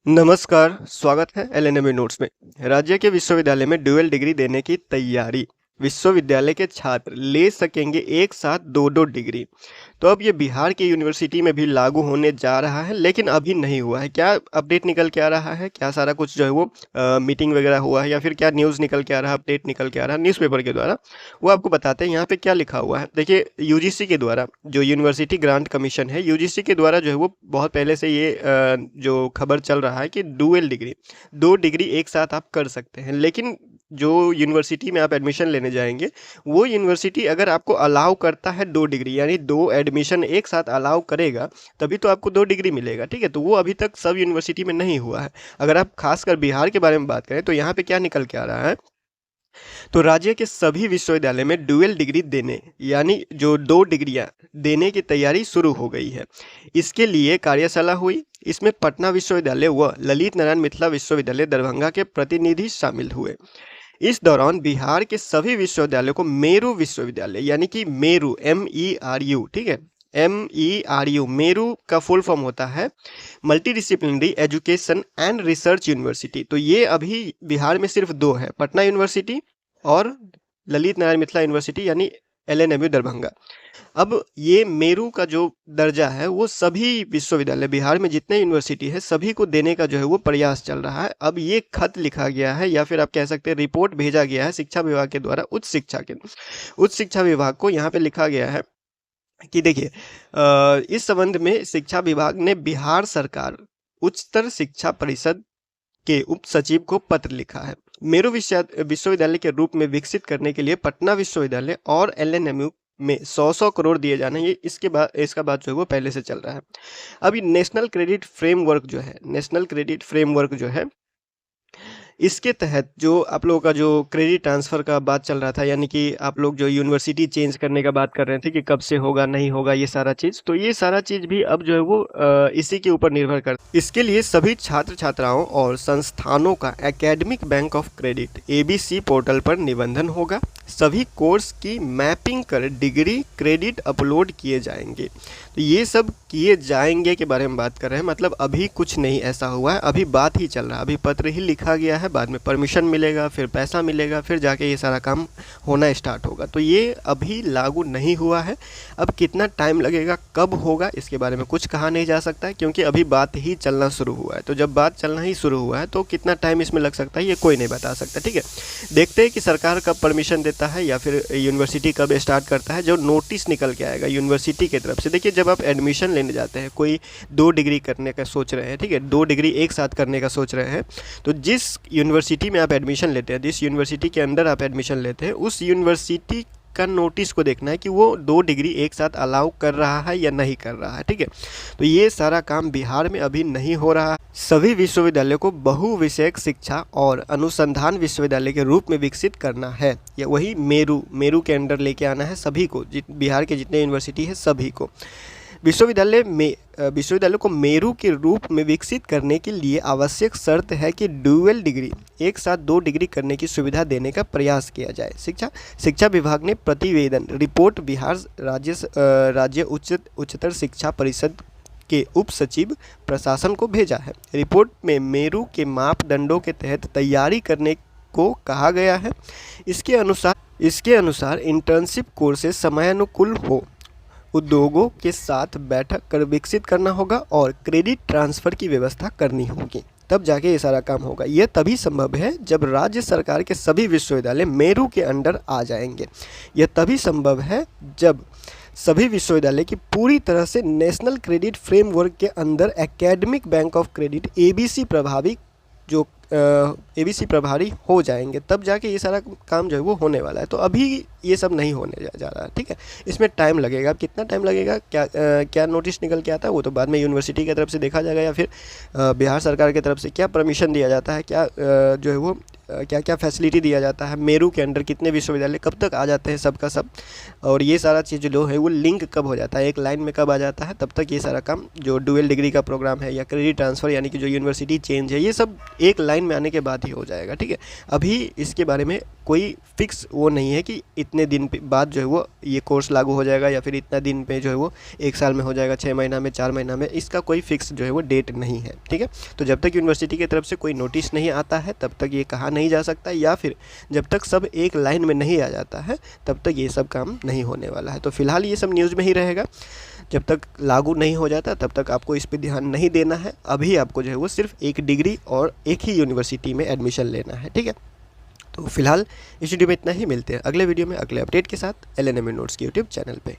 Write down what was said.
नमस्कार, स्वागत है एलएनएमयू नोट्स में। राज्य के विश्वविद्यालय में ड्यूअल डिग्री देने की तैयारी। विश्वविद्यालय के छात्र ले सकेंगे एक साथ दो दो डिग्री। तो अब ये बिहार की यूनिवर्सिटी में भी लागू होने जा रहा है, लेकिन अभी नहीं हुआ है। क्या अपडेट निकल के आ रहा है, क्या सारा कुछ जो है वो मीटिंग वगैरह हुआ है, या फिर क्या न्यूज़ निकल के आ रहा है, अपडेट निकल के आ रहा है न्यूज़पेपर के द्वारा, वो आपको बताते हैं। यहाँ पे क्या लिखा हुआ है देखिए, यूजीसी के द्वारा, जो यूनिवर्सिटी ग्रांट कमीशन है, यूजीसी के द्वारा जो है वो बहुत पहले से ये जो खबर चल रहा है कि डुअल डिग्री, दो डिग्री एक साथ आप कर सकते हैं। लेकिन जो यूनिवर्सिटी में आप एडमिशन लेने जाएंगे, वो यूनिवर्सिटी अगर आपको अलाउ करता है दो डिग्री, यानी दो एडमिशन एक साथ अलाउ करेगा, तभी तो आपको दो डिग्री मिलेगा। ठीक है, तो वो अभी तक सब यूनिवर्सिटी में नहीं हुआ है। अगर आप खासकर बिहार के बारे में बात करें तो यहाँ पे क्या निकल के आ रहा है, तो राज्य के सभी विश्वविद्यालय में डुअल डिग्री देने, यानी जो दो डिग्रियां देने की तैयारी शुरू हो गई है। इसके लिए कार्यशाला हुई। इसमें पटना विश्वविद्यालय व ललित नारायण मिथिला विश्वविद्यालय दरभंगा के प्रतिनिधि शामिल हुए। इस दौरान बिहार के सभी विश्वविद्यालयों को मेरू विश्वविद्यालय, यानी कि मेरू, MERU, ठीक है, MERU, मेरू का फुल फॉर्म होता है multi disciplinary education and research university. तो ये अभी बिहार में सिर्फ दो है, पटना यूनिवर्सिटी और ललित नारायण मिथिला यूनिवर्सिटी, यानी LNMU दरभंगा। अब ये मेरू का जो दर्जा है वो सभी विश्वविद्यालय, बिहार में जितने यूनिवर्सिटी है सभी को देने का जो है वो प्रयास चल रहा है। अब ये खत लिखा गया है, या फिर आप कह सकते हैं रिपोर्ट भेजा गया है शिक्षा विभाग के द्वारा उच्च शिक्षा विभाग को। यहाँ पे लिखा गया है कि देखिए, इस संबंध में शिक्षा विभाग ने बिहार सरकार, उच्चतर शिक्षा परिषद के उप सचिव को पत्र लिखा है। मेरू विश्वविद्यालय के रूप में विकसित करने के लिए पटना विश्वविद्यालय और LNMU में 100 करोड़ दिए जाने, ये इसका बात जो है वो पहले से चल रहा है। अभी नेशनल क्रेडिट फ्रेमवर्क जो है, इसके तहत जो आप लोगों का जो क्रेडिट ट्रांसफ़र का बात चल रहा था, यानी कि आप लोग जो यूनिवर्सिटी चेंज करने का बात कर रहे थे कि कब से होगा नहीं होगा ये सारा चीज़, तो ये सारा चीज़ भी अब जो है वो इसी के ऊपर निर्भर करता है। इसके लिए सभी छात्र छात्राओं और संस्थानों का academic bank of credit ABC portal पर निबंधन होगा। सभी कोर्स की मैपिंग कर डिग्री क्रेडिट अपलोड किए जाएंगे। तो ये सब किए जाएंगे के बारे में बात कर रहे हैं, मतलब अभी कुछ नहीं ऐसा हुआ है, अभी बात ही चल रहा है, अभी पत्र ही लिखा गया है, बाद में परमिशन मिलेगा, फिर पैसा मिलेगा, फिर जाके ये सारा काम होना स्टार्ट होगा। तो ये अभी लागू नहीं हुआ है। अब कितना टाइम लगेगा, कब होगा, इसके बारे में कुछ कहा नहीं जा सकता है, क्योंकि अभी बात ही चलना शुरू हुआ है। तो जब बात चलना ही शुरू हुआ है तो कितना टाइम इसमें लग सकता है ये कोई नहीं बता सकता। ठीक है, देखते हैं कि सरकार कब परमिशन देता है या फिर यूनिवर्सिटी कब स्टार्ट करता है। जो नोटिस निकल के आएगा यूनिवर्सिटी की तरफ से, देखिए जब आप एडमिशन लेने जाते हैं, कोई दो डिग्री करने का सोच रहे हैं, ठीक है, दो डिग्री एक साथ करने का सोच रहे हैं, तो जिस यूनिवर्सिटी में आप एडमिशन लेते हैं, जिस यूनिवर्सिटी के अंदर आप एडमिशन लेते हैं, उस यूनिवर्सिटी का नोटिस को देखना है कि वो दो डिग्री एक साथ अलाउ कर रहा है या नहीं कर रहा है। ठीक है, तो ये सारा काम बिहार में अभी नहीं हो रहा है। सभी विश्वविद्यालयों को बहुविषयक शिक्षा और अनुसंधान विश्वविद्यालय के रूप में विकसित करना है, या वही मेरू के अंडर लेके आना है सभी को, बिहार के जितने यूनिवर्सिटी है सभी को। विश्वविद्यालय को मेरू के रूप में विकसित करने के लिए आवश्यक शर्त है कि डुअल डिग्री, एक साथ दो डिग्री करने की सुविधा देने का प्रयास किया जाए। शिक्षा विभाग ने प्रतिवेदन रिपोर्ट बिहार राज्य उच्चतर शिक्षा परिषद के उप सचिव प्रशासन को भेजा है। रिपोर्ट में मेरू के मापदंडों के तहत तैयारी करने को कहा गया है। इसके अनुसार इंटर्नशिप कोर्सेज समयानुकूल हो, उद्योगों के साथ बैठक कर विकसित करना होगा और क्रेडिट ट्रांसफ़र की व्यवस्था करनी होगी, तब जाके ये सारा काम होगा। यह तभी संभव है जब राज्य सरकार के सभी विश्वविद्यालय मेरू के अंडर आ जाएंगे। यह तभी संभव है जब सभी विश्वविद्यालय की पूरी तरह से नेशनल क्रेडिट फ्रेमवर्क के अंदर academic bank of credit ABC प्रभारी हो जाएंगे, तब जाके ये सारा काम जो है वो होने वाला है। तो अभी ये सब नहीं होने जा रहा है। ठीक है, इसमें टाइम लगेगा। अब कितना टाइम लगेगा, क्या नोटिस निकल के आता है, वो तो बाद में यूनिवर्सिटी की तरफ से देखा जाएगा, या फिर बिहार सरकार की तरफ से क्या परमिशन दिया जाता है, क्या जो है वो क्या क्या फैसिलिटी दिया जाता है, मेरू के अंडर कितने विश्वविद्यालय कब तक आ जाते हैं सब का सब, और ये सारा चीज़ जो है वो लिंक कब हो जाता है, एक लाइन में कब आ जाता है, तब तक ये सारा काम जो डुअल डिग्री का प्रोग्राम है या क्रेडिट ट्रांसफ़र यानी कि जो यूनिवर्सिटी चेंज है, ये सब एक लाइन में आने के बाद ही हो जाएगा। ठीक है, अभी इसके बारे में कोई फिक्स वो नहीं है कि इतने दिन बाद जो है वो ये कोर्स लागू हो जाएगा या फिर इतना दिन पे जो है वो 1 साल में हो जाएगा, 6 महीना में, 4 महीना में, इसका कोई फिक्स जो है वो डेट नहीं है। ठीक है, तो जब तक यूनिवर्सिटी की तरफ से कोई नोटिस नहीं आता है तब तक ये कहा नहीं जा सकता, या फिर जब तक सब एक लाइन में नहीं आ जाता है तब तक ये सब काम नहीं होने वाला है। तो फिलहाल ये सब न्यूज़ में ही रहेगा, जब तक लागू नहीं हो जाता तब तक आपको इस पर ध्यान नहीं देना है। अभी आपको जो है वो सिर्फ एक डिग्री और एक ही यूनिवर्सिटी में एडमिशन लेना है। ठीक है, तो फिलहाल इस वीडियो में इतना ही, मिलते हैं अगले वीडियो में अगले अपडेट के साथ LNME नोट्स के यूट्यूब चैनल पे।